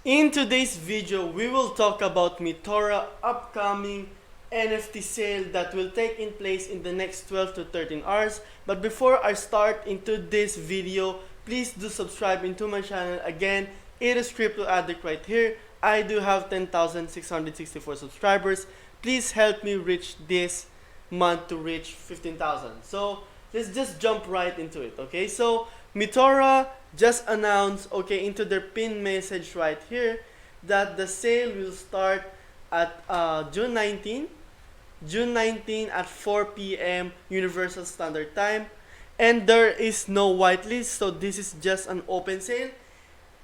In today's video, we will talk about Mteora upcoming NFT sale that will take in place in the next 12 to 13 hours. But before I start into this video, please do subscribe into my channel. Again, it is Crypto Addict right here. I do have 10,664 subscribers. Please help me reach this month to reach 15,000. So let's just jump right into it, okay? So Mteora just announced, okay, into their pin message right here that the sale will start at June 19 at 4 p.m. Universal Standard Time, and there is no whitelist, so this is just an open sale.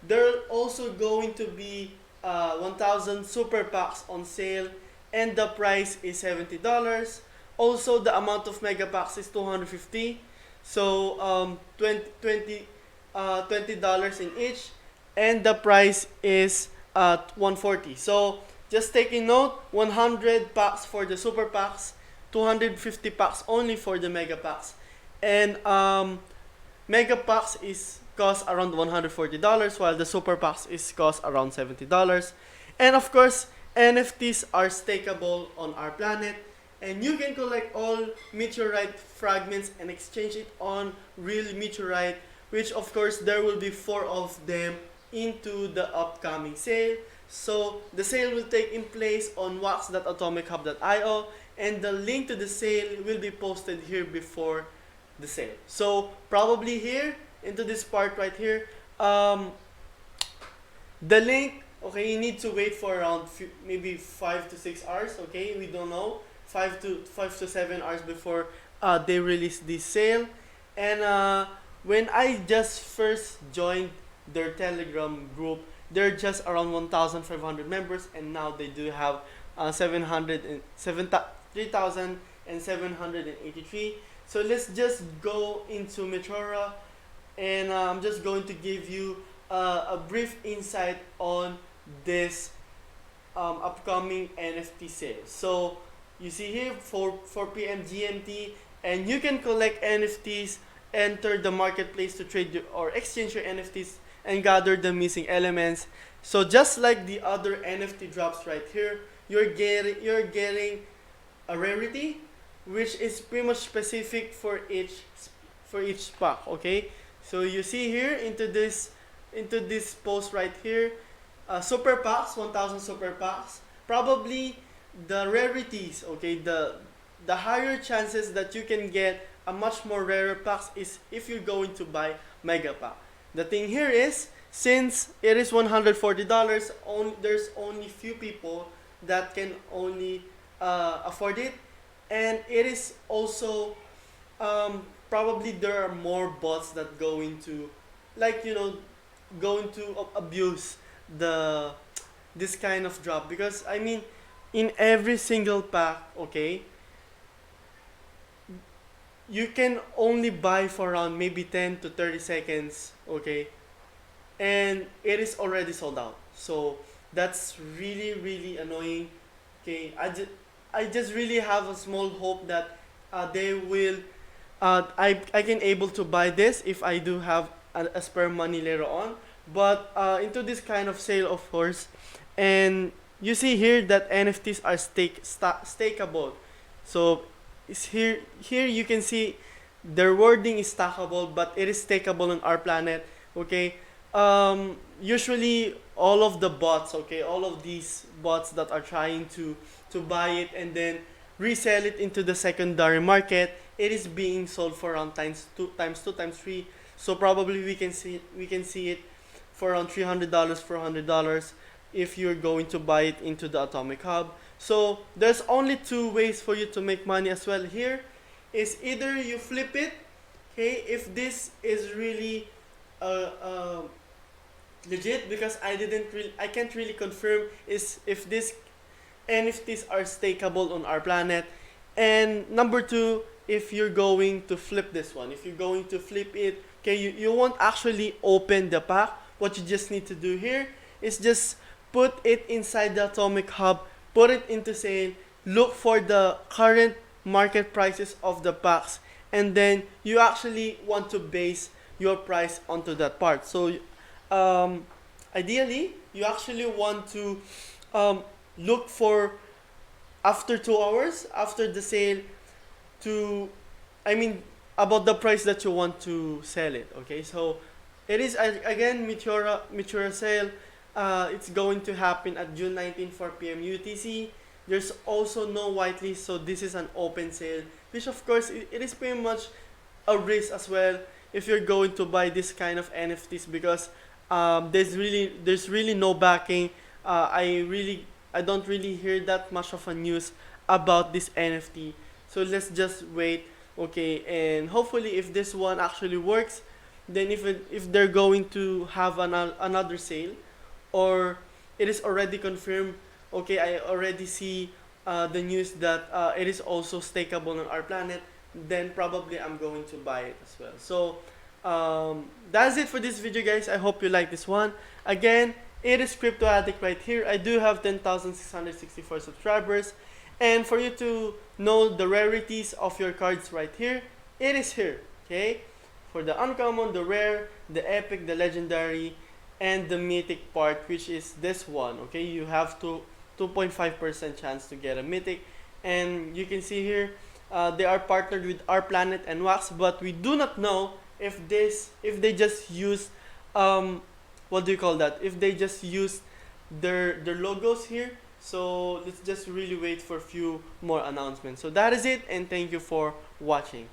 There are also going to be 1,000 super packs on sale, and the price is $70. Also, the amount of mega packs is 250, so $20 in each, and the price is 140. So just taking note, 100 packs for the super packs, 250 packs only for the mega packs, and mega packs is cost around $140, while the super packs is cost around $70. And of course, NFTs are stakeable on RPlanet, and you can collect all meteorite fragments and exchange it on real meteorite, which of course there will be 4 of them into the upcoming sale. So the sale will take in place on wax.atomichub.io, and the link to the sale will be posted here before the sale. So probably here into this part right here, the link, okay, you need to wait for around maybe 5 to 6 hours, okay, we don't know, 5 to 7 hours before they release this sale. And when I just first joined their Telegram group, they're just around 1,500 members, and now they do have 3,783. So let's just go into Mteora, and I'm just going to give you a brief insight on this upcoming NFT sale. So you see here 4 p.m. GMT, and you can collect NFTs, enter the marketplace to trade or exchange your NFTs, and gather the missing elements. So just like the other NFT drops right here, you're getting a rarity, which is pretty much specific for each pack. Okay, so you see here into this post right here, super packs, 1,000 super packs. Probably the rarities, okay, the higher chances that you can get a much more rarer packs is if you're going to buy mega pack. The thing here is, since it is $140, there's only few people that can only afford it, and it is also probably there are more bots that going to, like, going to abuse this kind of drop, because I mean, in every single pack, okay, you can only buy for around maybe 10 to 30 seconds, okay, and it is already sold out. So that's really annoying. Okay, I just really have a small hope that they will I can able to buy this if I do have a spare money later on. But into this kind of sale, of course, and you see here that NFTs are stakeable. So is here you can see their wording is stackable, but it is stakeable on RPlanet. Okay, usually all of the bots, okay, all of these bots that are trying to buy it and then resell it into the secondary market, it is being sold for around times 2, times 3. So probably we can see it for around $300, $400 if you're going to buy it into the Atomic Hub. So there's only 2 ways for you to make money as well here. Is either you flip it, okay, if this is really legit, because I can't really confirm is if this NFTs are stakeable on RPlanet. And number 2, if you're going to flip this one, if you're going to flip it, okay, you won't actually open the pack. What you just need to do here is just put it inside the Atomic Hub, put it into sale, look for the current market prices of the packs, and then you actually want to base your price onto that part. So ideally, you actually want to um, look for after 2 hours after the sale to, I mean, about the price that you want to sell it. Okay, so it is again Mteora sale. It's going to happen at June 19, 4 p.m. UTC. There's also no whitelist, so this is an open sale, which of course it is pretty much a risk as well if you're going to buy this kind of NFTs because there's really no backing. I don't really hear that much of a news about this NFT. So let's just wait, okay? And hopefully, if this one actually works, then if they're going to have another sale, or it is already confirmed, okay, I already see the news that it is also stakeable on RPlanet, then probably I'm going to buy it as well. So that's it for this video, guys. I hope you like this one. Again, it is Crypto Addict right here. I do have 10,664 subscribers. And for you to know the rarities of your cards right here, it is here, okay? For the uncommon, the rare, the epic, the legendary, and the mythic part, which is this one, okay? You have 2.5% chance to get a mythic. And you can see here, they are partnered with RPlanet and Wax, but we do not know if they just use what do you call that? If they just use their logos here. So let's just really wait for a few more announcements. So that is it, and thank you for watching.